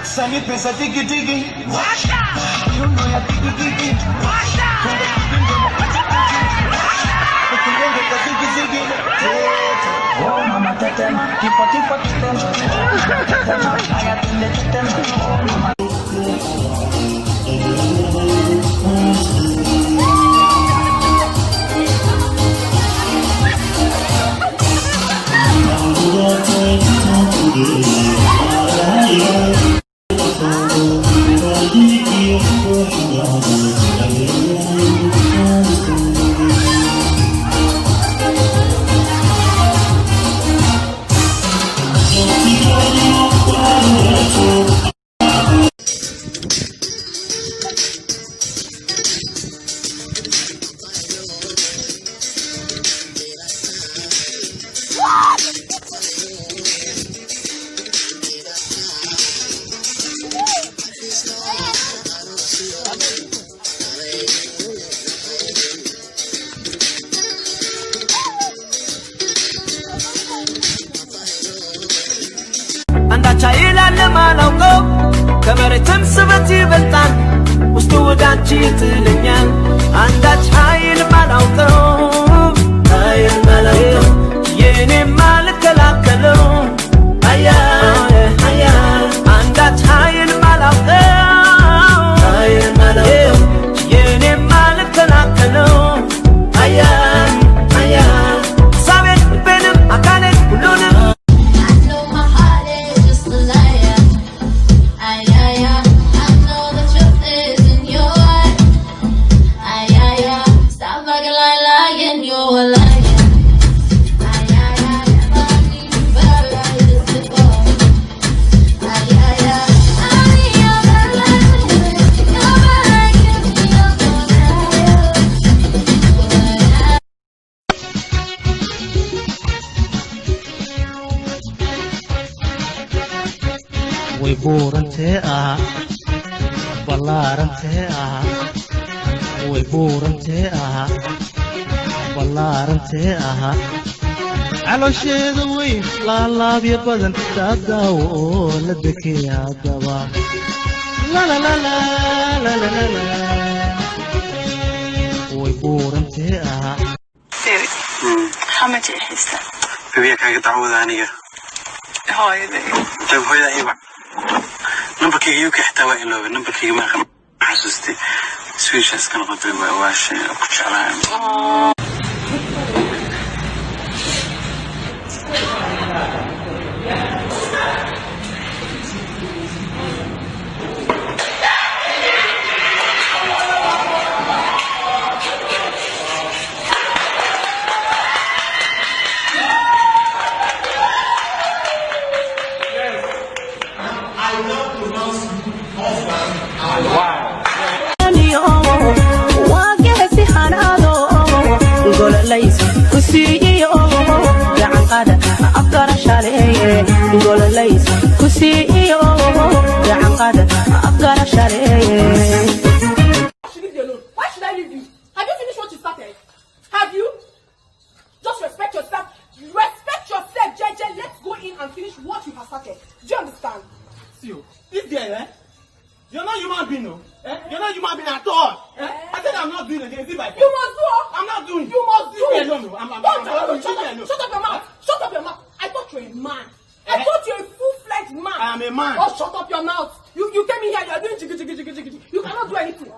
Sani pesa tiki tiki, washa. You know ya tiki tiki, washa. Tiki tiki, oh mama tetem, tipo tipo tetem, ayat tende tetem. ከመሬትም ስበት ይበልጣል ውስጡ ወዳንቺ ትለኛል አንዳች ኃይል ማላውቀው ኃይል ማላውቀው የኔ ማልከላከለው አያ አያ አንዳች ኃይል ማላውቀው ኃይል ማላውቀው የኔ ማልከላከለው አያ አያ ሳቤት ልቤንም አካሌን ሁሉንም way buurantee ah ballaarantee ah way buurantee ah ballaarantee ah caloosheeda weyn laalaabyo badan daawo oo la dekeeya haddaba way buurantee ah حماتي حسة بيبيك هاي تعود عنيا هاي ذي طيب هاي أيوة نمبرك يجيوك يحتوي إلو نمبرك يجي ما حسستي سويش أسكن قطري واش كنتش على Why should I leave you? Have you finished what you started? Have you? Just respect yourself. Respect yourself, JJ. Let's go in and finish what you have started. Do you understand? See you. This girl, you're not human being, no? You're not human being at all. I said I'm not doing it. Is it by You must do. I'm not doing. You must do. Shut up your mouth. Shut up your mouth. I thought you're a man. I thought you're a full-fledged man. I am a man. Oh, shut up your mouth. You came in here. You're doing jiggy. You cannot do anything.